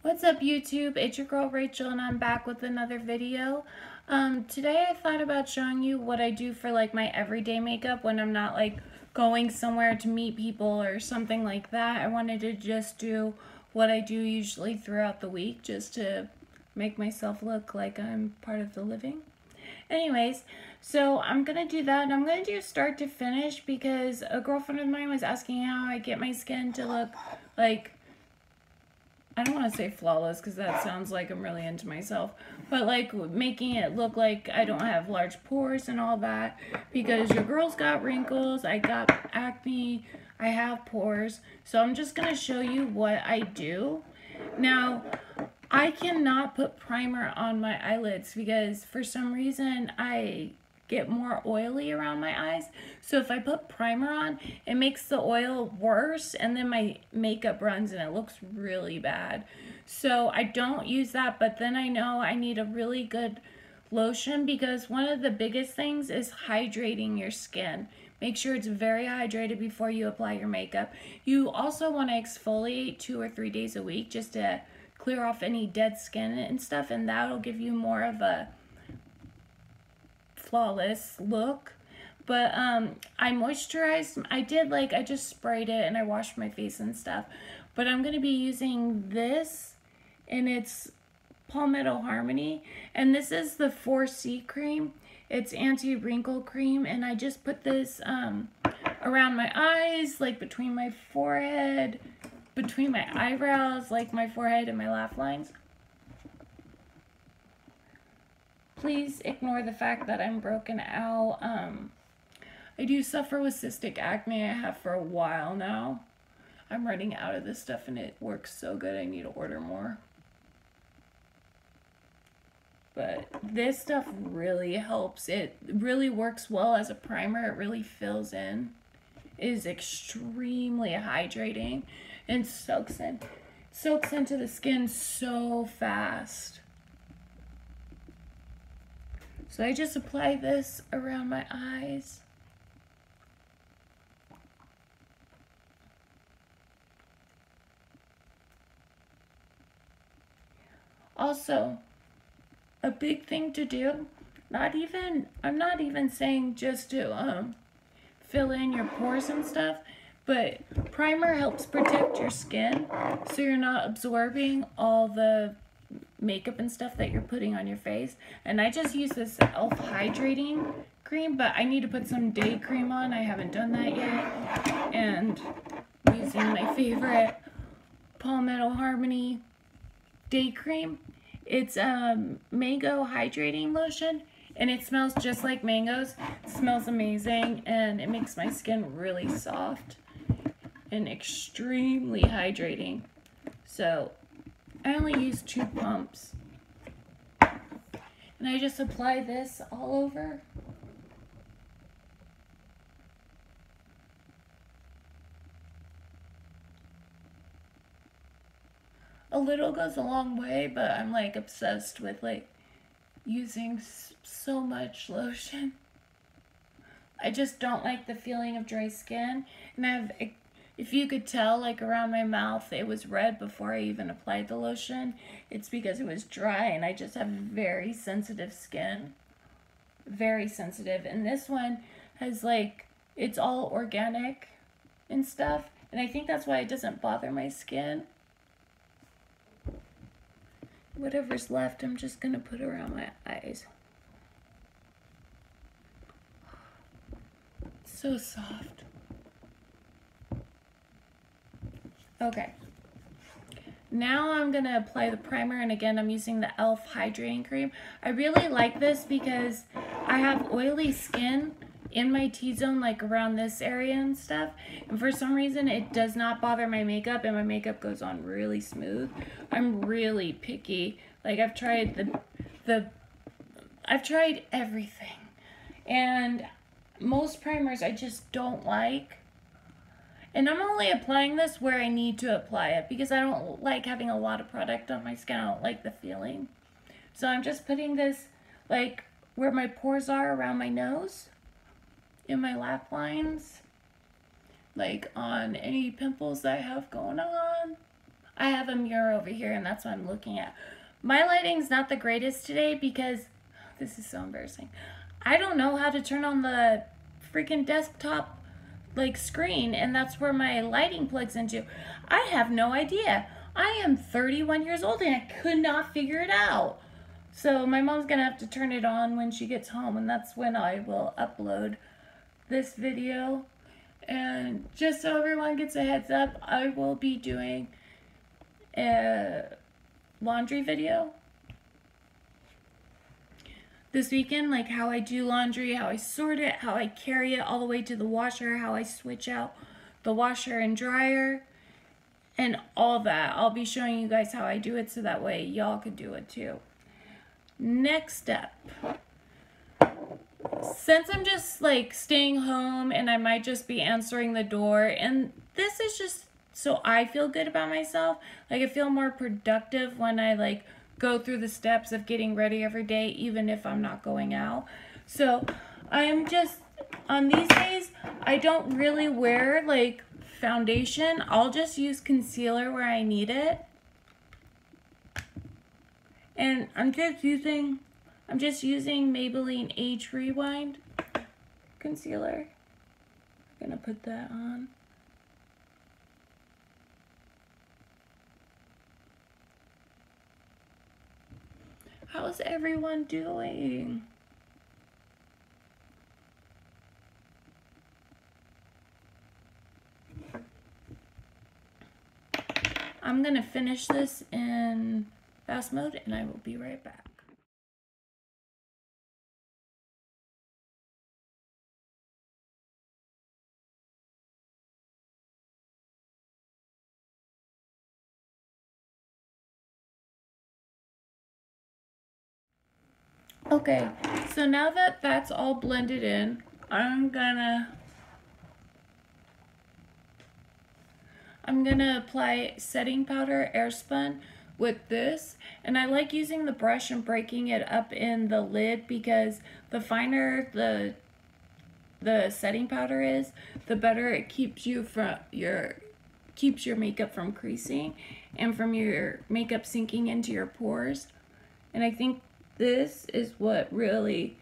What's up, YouTube? It's your girl Rachel and I'm back with another video. Today I thought about showing you what I do for like my everyday makeup when I'm not like going somewhere to meet people or something like that. I wanted to just do what I do usually throughout the week just to make myself look like I'm part of the living. Anyways, so I'm gonna do that, and I'm gonna do start to finish because a girlfriend of mine was asking how I get my skin to look like, I don't want to say flawless because that sounds like I'm really into myself, but like making it look like I don't have large pores and all that, because your girl's got wrinkles, I got acne, I have pores. So I'm just going to show you what I do. Now, I cannot put primer on my eyelids because for some reason I get more oily around my eyes. So if I put primer on, it makes the oil worse and then my makeup runs and it looks really bad. So I don't use that, but then I know I need a really good lotion because one of the biggest things is hydrating your skin. Make sure it's very hydrated before you apply your makeup. You also want to exfoliate 2 or 3 days a week just to clear off any dead skin and stuff, and that'll give you more of a flawless look. But I moisturized, I just sprayed it and I washed my face and stuff. But I'm going to be using this, and it's Palmetto Harmony, and this is the 4C cream. It's anti-wrinkle cream, and I just put this around my eyes, like between my forehead, between my eyebrows, like my forehead and my laugh lines. Please ignore the fact that I'm broken out. I do suffer with cystic acne. I have for a while now. I'm running out of this stuff and it works so good. I need to order more. But this stuff really helps. It really works well as a primer. It really fills in. It is extremely hydrating and soaks into the skin so fast. So I just apply this around my eyes. Also, a big thing to do, I'm not even saying just to fill in your pores and stuff, but primer helps protect your skin so you're not absorbing all the makeup and stuff that you're putting on your face. And I just use this e.l.f. hydrating cream, but I need to put some day cream on. I haven't done that yet. And I'm using my favorite Palmetto Harmony day cream. It's mango hydrating lotion, and it smells just like mangoes. It smells amazing, and it makes my skin really soft and extremely hydrating. So I only use 2 pumps, and I just apply this all over. A little goes a long way, but I'm like obsessed with like using so much lotion. I just don't like the feeling of dry skin, and if you could tell, like around my mouth it was red before I even applied the lotion. It's because it was dry, and I just have very sensitive skin. Very sensitive. And this one has like, it's all organic and stuff, and I think that's why it doesn't bother my skin. Whatever's left, I'm just gonna put around my eyes. So soft. Okay. Now I'm gonna apply the primer, and again I'm using the e.l.f. hydrating cream. I really like this because I have oily skin in my T-zone, like around this area and stuff, and for some reason it does not bother my makeup, and my makeup goes on really smooth. I'm really picky. Like I've tried I've tried everything, and most primers I just don't like. And I'm only applying this where I need to apply it because I don't like having a lot of product on my skin. I don't like the feeling. So I'm just putting this like where my pores are around my nose, in my lap lines, like on any pimples that I have going on, I have a mirror over here and that's what I'm looking at. My lighting's not the greatest today because, this is so embarrassing, I don't know how to turn on the freaking desktop like screen, and that's where my lighting plugs into. I have no idea. I am 31 years old and I could not figure it out. So my mom's gonna have to turn it on when she gets home, and that's when I will upload this video. And just so everyone gets a heads up, I will be doing a laundry video this weekend, like how I do laundry, how I sort it, how I carry it all the way to the washer, how I switch out the washer and dryer, and all that. I'll be showing you guys how I do it so that way y'all can do it too. Next step, since I'm just like staying home and I might just be answering the door, and this is just so I feel good about myself, like I feel more productive when I like go through the steps of getting ready every day, even if I'm not going out. So I'm just, on these days, I don't really wear like foundation. I'll just use concealer where I need it. And I'm just using Maybelline Age Rewind concealer. I'm gonna put that on. How's everyone doing? I'm gonna finish this in fast mode and I will be right back. Okay, so now that that's all blended in, I'm gonna apply setting powder Airspun with this, and I like using the brush and breaking it up in the lid because the finer the setting powder is, the better it keeps you from your makeup from creasing and from your makeup sinking into your pores. And I think this is what really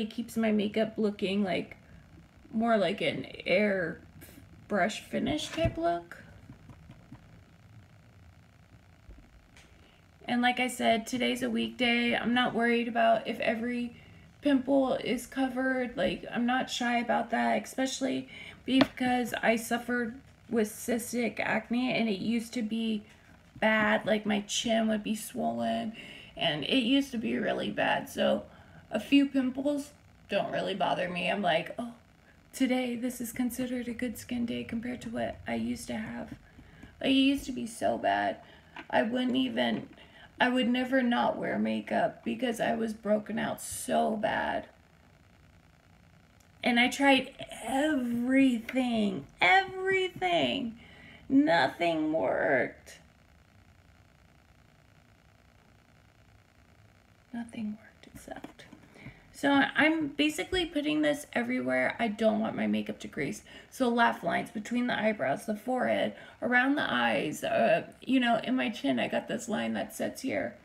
keeps my makeup looking like more like an air brush finish type look. And like I said, today's a weekday. I'm not worried about if every pimple is covered. Like, I'm not shy about that, especially because I suffered with cystic acne and it used to be bad. Like, my chin would be swollen and it used to be really bad. So a few pimples don't really bother me. I'm like, oh, today this is considered a good skin day compared to what I used to have. Like, it used to be so bad. I would never not wear makeup because I was broken out so bad. And I tried everything. Nothing worked. Nothing worked except. So I'm basically putting this everywhere I don't want my makeup to grease. So laugh lines between the eyebrows, the forehead, around the eyes, you know, in my chin I got this line that sits here.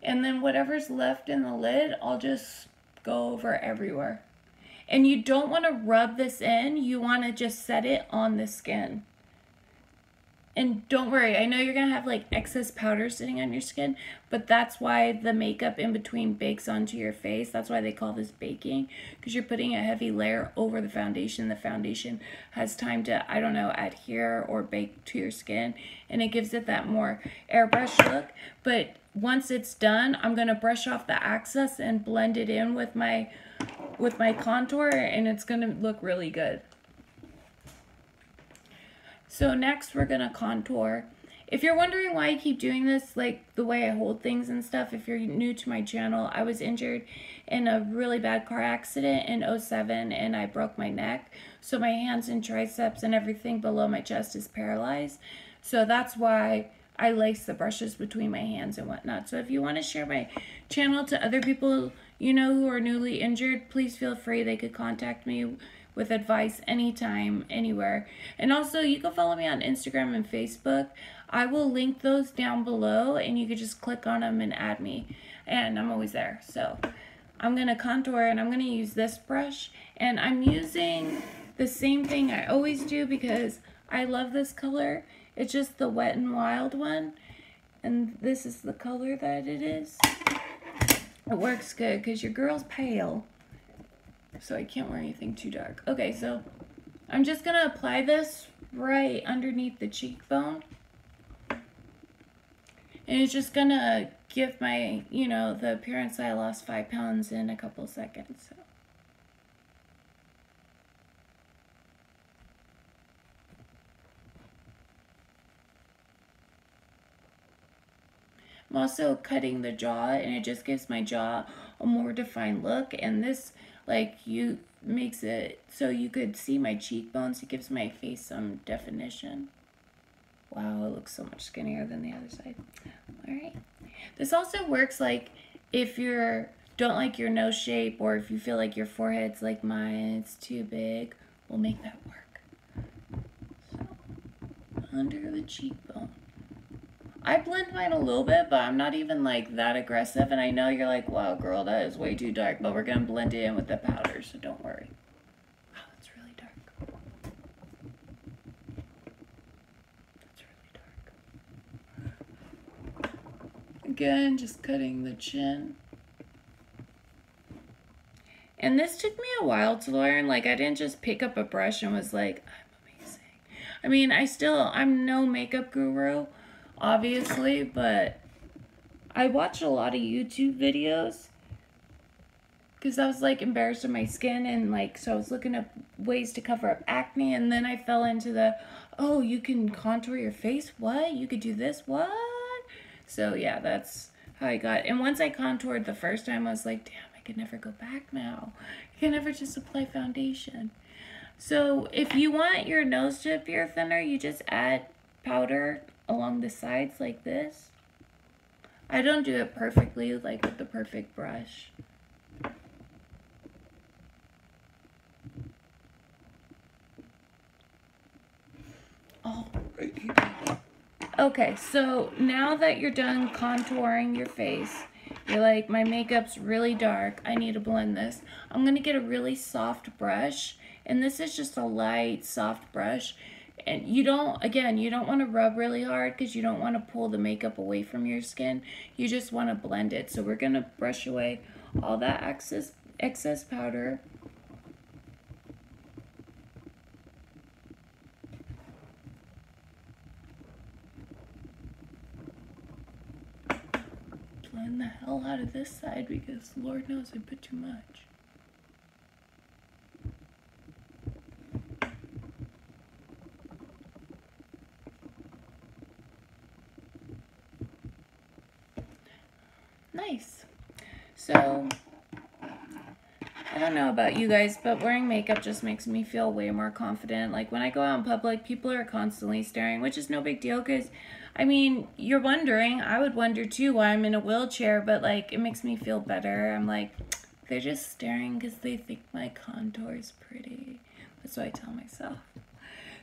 And then whatever's left in the lid, I'll just go over everywhere. And you don't want to rub this in, you want to just set it on the skin. And don't worry, I know you're going to have like excess powder sitting on your skin, but that's why the makeup in between bakes onto your face. That's why they call this baking, because you're putting a heavy layer over the foundation. The foundation has time to, I don't know, adhere or bake to your skin, and it gives it that more airbrush look. But once it's done, I'm going to brush off the excess and blend it in with my contour, and it's going to look really good. So next we're going to contour. If you're wondering why I keep doing this, like the way I hold things and stuff, if you're new to my channel, I was injured in a really bad car accident in 2007 and I broke my neck. So my hands and triceps and everything below my chest is paralyzed. So that's why I lace the brushes between my hands and whatnot. So if you want to share my channel to other people you know who are newly injured, please feel free. They could contact me with advice anytime, anywhere. And also, you can follow me on Instagram and Facebook. I will link those down below, and you can just click on them and add me. And I'm always there. So I'm going to contour, and I'm going to use this brush. And I'm using the same thing I always do because I love this color. It's just the Wet n Wild one. And this is the color that it is. It works good because your girl's pale. So I can't wear anything too dark. Okay, so I'm just going to apply this right underneath the cheekbone. And it's just going to give my, you know, the appearance that I lost 5 pounds in a couple seconds. So. I'm also cutting the jaw, and it just gives my jaw a more defined look. And this, like, makes it so you could see my cheekbones. It gives my face some definition. Wow, it looks so much skinnier than the other side. All right. This also works, like, if you don't like your nose shape, or if you feel like your forehead's like mine, it's too big, we'll make that work. So, under the cheekbone. I blend mine a little bit, but I'm not even like that aggressive. And I know you're like, wow, girl, that is way too dark. But we're going to blend it in with the powder, so don't worry. Wow, that's really dark. That's really dark. Again, just cutting the chin. And this took me a while to learn. Like, I didn't just pick up a brush and was like, I'm amazing. I mean, I'm no makeup guru, obviously, but I watched a lot of YouTube videos because I was like embarrassed of my skin, and like, so I was looking up ways to cover up acne, and then I fell into the, oh, you can contour your face? What? You could do this? What? So yeah, that's how I got. And once I contoured the first time, I was like, damn, I could never go back now. I can never just apply foundation. So if you want your nose to appear thinner, you just add powder along the sides like this. I don't do it perfectly, like with the perfect brush. Oh, right here. Okay, so now that you're done contouring your face, you're like, my makeup's really dark, I need to blend this. I'm gonna get a really soft brush, and this is just a light, soft brush. And you don't want to rub really hard because you don't want to pull the makeup away from your skin. You just want to blend it. So we're going to brush away all that excess powder. Blend the hell out of this side because Lord knows I put too much. Nice. So, I don't know about you guys, but wearing makeup just makes me feel way more confident. Like, when I go out in public, people are constantly staring, which is no big deal because, I mean, you're wondering, I would wonder too why I'm in a wheelchair, but, like, it makes me feel better. I'm like, they're just staring because they think my contour is pretty. That's what I tell myself.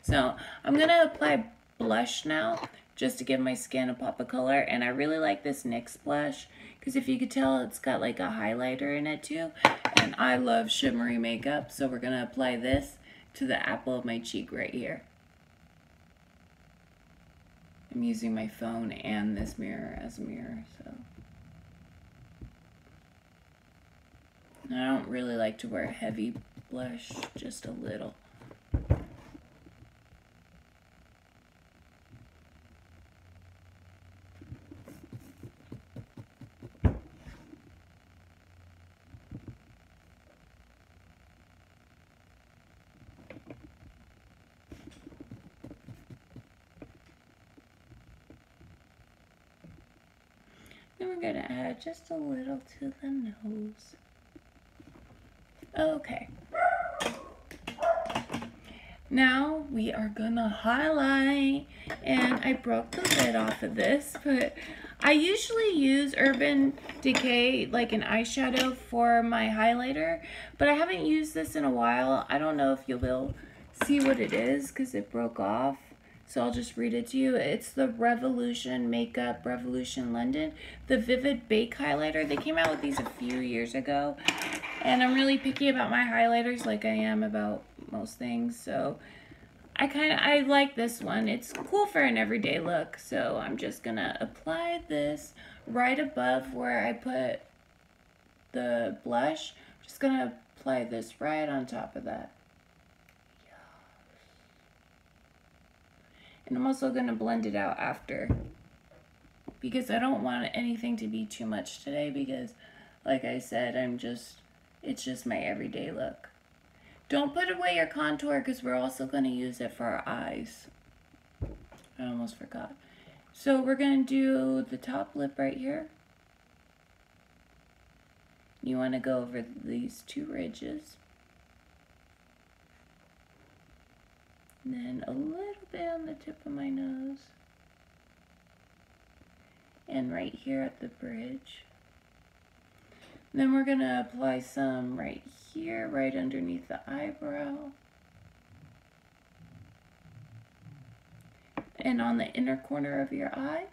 So, I'm going to apply blush now, just to give my skin a pop of color. And I really like this NYX blush, because if you could tell, it's got like a highlighter in it too. And I love shimmery makeup, so we're going to apply this to the apple of my cheek right here. I'm using my phone and this mirror as a mirror, so. I don't really like to wear heavy blush, just a little. Then we're going to add just a little to the nose. Okay. Now we are going to highlight. And I broke the lid off of this, but I usually use Urban Decay like an eyeshadow for my highlighter, but I haven't used this in a while. I don't know if you will see what it is because it broke off. So I'll just read it to you. It's the Revolution Makeup Revolution London, the Vivid Bake Highlighter. They came out with these a few years ago, and I'm really picky about my highlighters like I am about most things. So I like this one. It's cool for an everyday look. So I'm just gonna apply this right above where I put the blush. Just gonna apply this right on top of that. And I'm also going to blend it out after because I don't want anything to be too much today because, like I said, it's just my everyday look. Don't put away your contour because we're also going to use it for our eyes. I almost forgot. So we're going to do the top lip right here. You want to go over these two ridges. And then a little bit on the tip of my nose. And right here at the bridge. And then we're going to apply some right here, right underneath the eyebrow. And on the inner corner of your eye.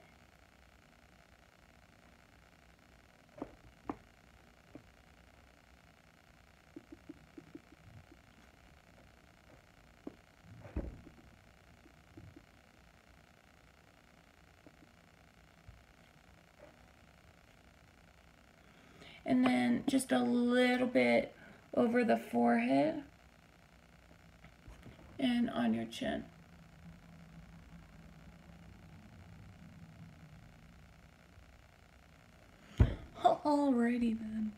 And then just a little bit over the forehead and on your chin. Alrighty then.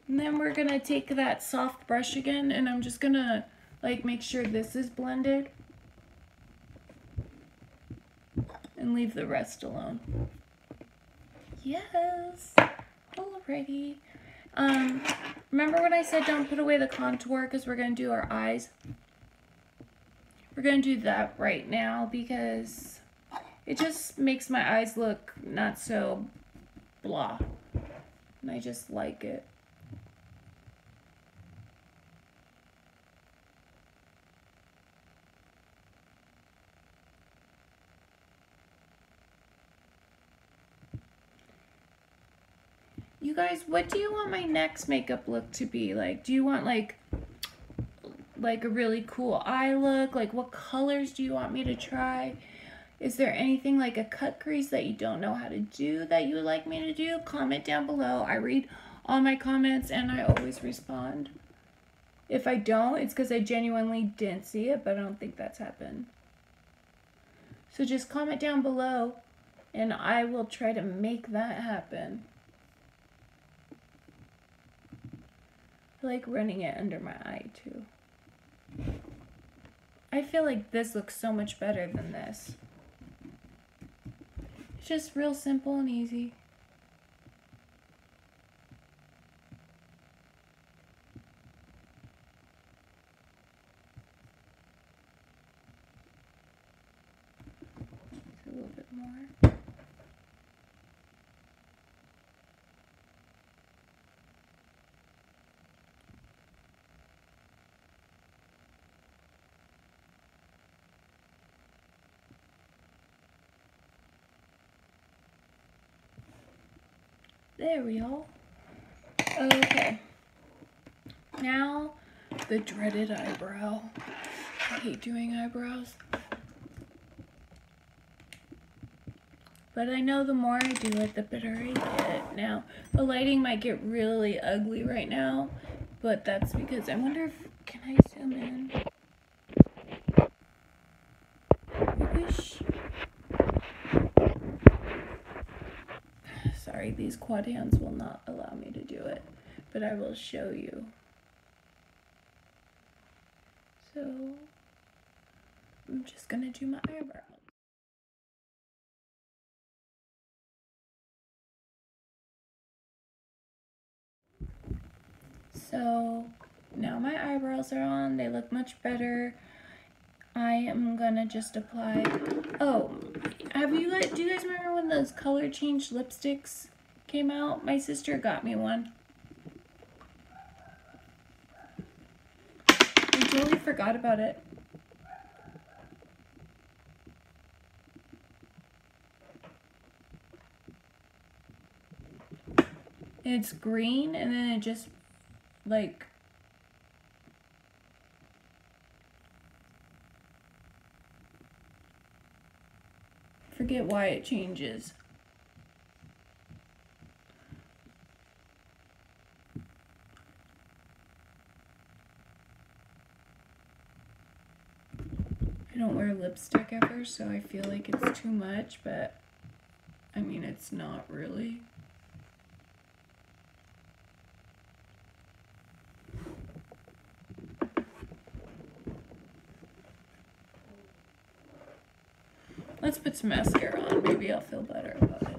And then we're gonna take that soft brush again, and I'm just gonna like make sure this is blended and leave the rest alone. Yes. Alrighty. Remember when I said don't put away the contour because we're going to do our eyes? We're going to do that right now because it just makes my eyes look not so blah. And I just like it. You guys, what do you want my next makeup look to be like? Do you want like a really cool eye look? Like what colors do you want me to try? Is there anything like a cut crease that you don't know how to do that you would like me to do? Comment down below. I read all my comments and I always respond. If I don't, it's because I genuinely didn't see it, but I don't think that's happened. So just comment down below and I will try to make that happen. I like running it under my eye too. I feel like this looks so much better than this. It's just real simple and easy. A little bit more. There we go. Okay. Now, the dreaded eyebrow. I hate doing eyebrows. But I know the more I do it, the better I get. Now, the lighting might get really ugly right now, but that's because I wonder if, can I zoom in? I wish. Sorry, these quad hands will not allow me to do it, but I will show you. So, I'm just gonna do my eyebrows. So, now my eyebrows are on, they look much better. I am gonna just apply, oh, I do you guys remember when those color change lipsticks came out? My sister got me one. I totally forgot about it. And it's green, and then it just, like, forget why it changes. I don't wear lipstick ever, so I feel like it's too much, but I mean, it's not really. Let's put some mascara on. Maybe I'll feel better about it.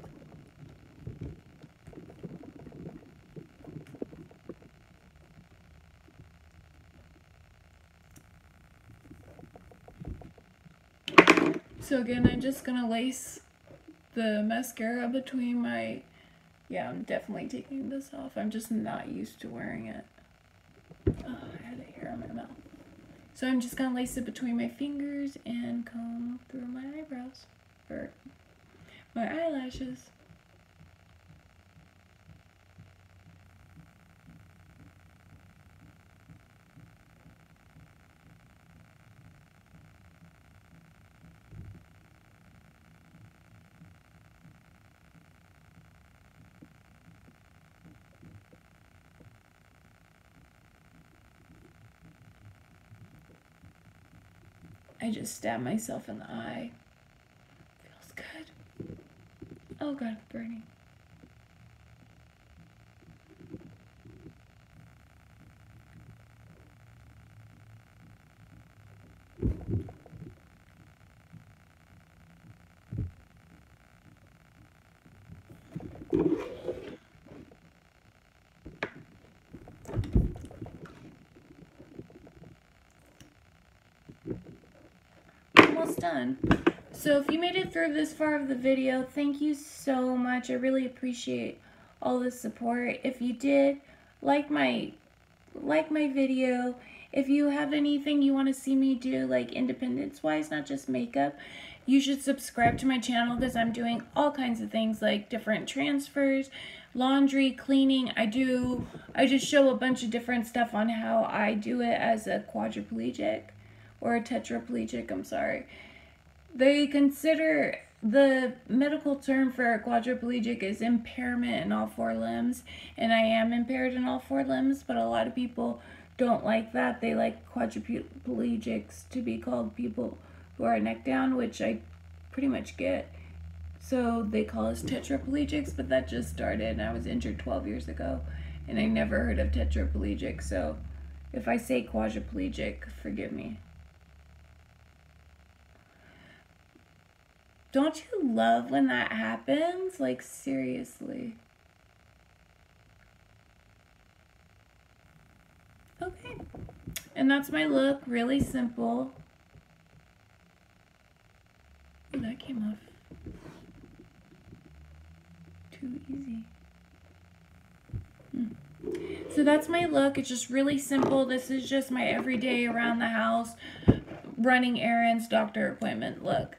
So again, I'm just going to lace the mascara between my... Yeah, I'm definitely taking this off. I'm just not used to wearing it. Oh, I had a hair on my mouth. So I'm just going to lace it between my fingers and comb through my eyebrows, or my eyelashes. I just stabbed myself in the eye. Feels good. Oh god, burning. Almost done. So if you made it through this far of the video, thank you so much. I really appreciate all the support. If you did, like my video. If you have anything you want to see me do, like independence wise, not just makeup, you should subscribe to my channel, because I'm doing all kinds of things like different transfers, laundry, cleaning. I just show a bunch of different stuff on how I do it as a quadriplegic, or a tetraplegic, I'm sorry. They consider the medical term for a quadriplegic is impairment in all 4 limbs, and I am impaired in all 4 limbs, but a lot of people don't like that. They like quadriplegics to be called people who are neck down, which I pretty much get. So they call us tetraplegics, but that just started, and I was injured 12 years ago, and I never heard of tetraplegic, so if I say quadriplegic, forgive me. Don't you love when that happens? Like, seriously. Okay. And that's my look. Really simple. Oh, that came off too easy. So that's my look. It's just really simple. This is just my everyday around the house, running errands, doctor appointment look.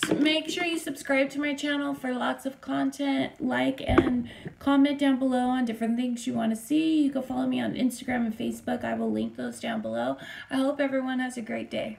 So make sure you subscribe to my channel for lots of content. Like and comment down below on different things you want to see. You can follow me on Instagram and Facebook. I will link those down below. I hope everyone has a great day.